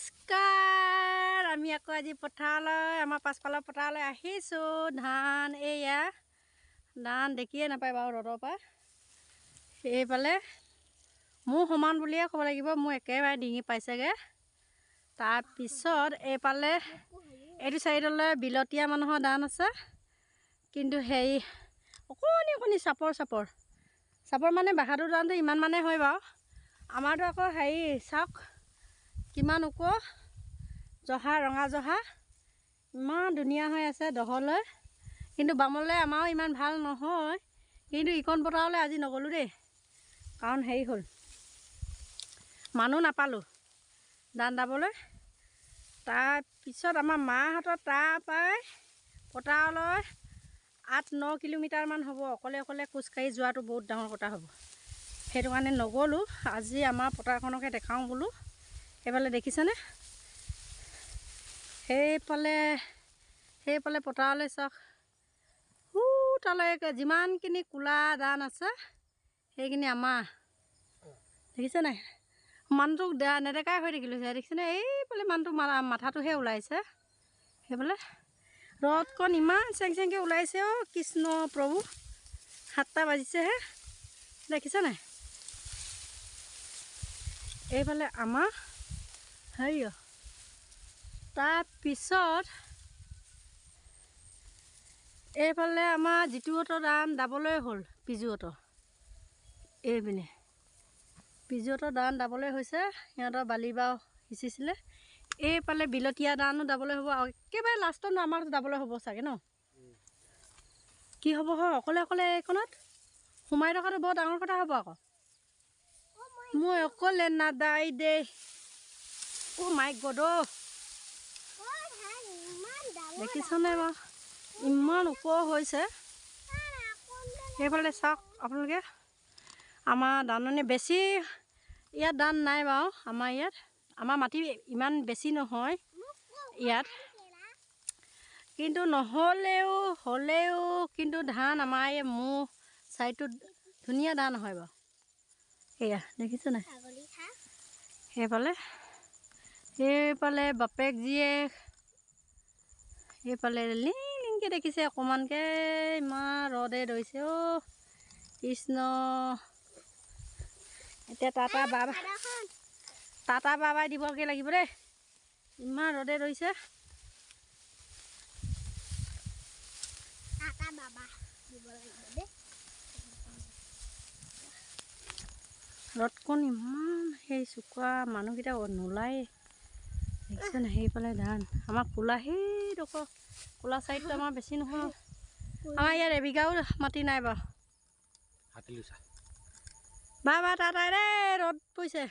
নমস্কাৰ আমি আকৌ আজি পথাৰলৈ আমাৰ পাছফালৰ পথাৰলৈ আহিছোঁ ধান এয়া ধান দেখিয়ে নাপায় বাৰু ৰ'দৰ পৰা এইফালে মোৰ সমান বুলিয়ে ক'ব লাগিব মোৰ একেবাৰে ডিঙি পাইছেগৈ তাৰপিছত এইফালে এইটো চাইডলৈ বিলতীয়া মানুহৰ ধান আছে কিন্তু হেৰি অকণি অকণি চাপৰ মানে বাহাদুৰ ধানটো ইমান মানে হয় বাৰু আমাৰতো আকৌ হেৰি চাওক কিমান ওখ জহা ৰঙা জহা ইমান ধুনীয়া হৈ আছে দহলৈ কিন্তু বামলৈ আমাৰো ইমান ভাল নহয় কিন্তু ইকণ পথাৰলৈ আজি নগ'লোঁ দেই কাৰণ হেৰি হ'ল মানুহ নাপালোঁ ধান দাবলৈ তাৰপিছত আমাৰ মাহঁতৰ তাৰপৰাই পথাৰলৈ 8-9 কিলোমিটাৰমান হ'ব অকলে খোজকাঢ়ি যোৱাটো বহুত ডাঙৰ কথা হ'ব সেইটো কাৰণে নগ'লোঁ আজি আমাৰ পথাৰখনকে দেখাওঁ বোলো এইফালে দেখিছেনে সেইফালে পথাৰলৈ চাওক তালৈ যিমানখিনি কোলা ধান আছে সেইখিনি আমাৰ দেখিছে নাই মানুহটোক নেদেখাই হৈ থাকিলোঁ দেখিছেনে এইফালে মানুহটো মাথাটোহে ওলাইছে সেইফালে ৰ'দকণ ইমান চেংকৈ ওলাইছে অ' কৃষ্ণ প্ৰভু 7টা বাজিছেহে দেখিছে নাই এইফালে আমাৰ হেৰি তাৰপিছত এইফালে আমাৰ জিতুহঁতৰ ধান দাবলৈ হ'ল পিজুহঁতৰ এইপিনে পিজুহঁতৰ ধান দাবলৈ হৈছে সিহঁতৰ বালি বাও সিঁচিছিলে এইফালে বিলতীয়া ধানো দাবলৈ হ'ব আৰু একেবাৰে লাষ্টত আমাৰ দাবলৈ হ'ব চাগে ন কি হ'ব হয় অকলে এইখনত সোমাই থকাটো বৰ ডাঙৰ কথা হ'ব আকৌ মই অকলে নাদাই দেই মাই গড দেখিছনে বাৰু ইমান ওখ হৈছে সেইফালে চাওক আপোনালোকে আমাৰ ধাননি বেছি ইয়াত ধান নাই বাৰু আমাৰ মাটি ইমান বেছি নহয় ইয়াত কিন্তু হ'লেও কিন্তু ধান আমাৰ এই মোৰ চাইডটোত ধুনীয়া ধান হয় বাৰু এয়া দেখিছে নাই সেইফালে বাপেক জীয়েক সেইফালে লিংকৈ দেখিছে অকণমানকৈ ইমান ৰ'দে ধৰিছে অ' কৃষ্ণ এতিয়া টাটা বাবাই দিবগৈ লাগিব দেই ইমান ৰ'দে ধৰিছে ৰ'দকণ ইমান সেই চুকা মানুহকেইটা নোলায়ে দেখিছে নাই সেইফালে ধান আমাৰ সেইডোখৰ কোলা চাইডটো আমাৰ বেছি নহয় আমাৰ ইয়াত এবিঘাও মাটি নাই বাৰু বা টাটা দেই ৰ'দ পৰিছে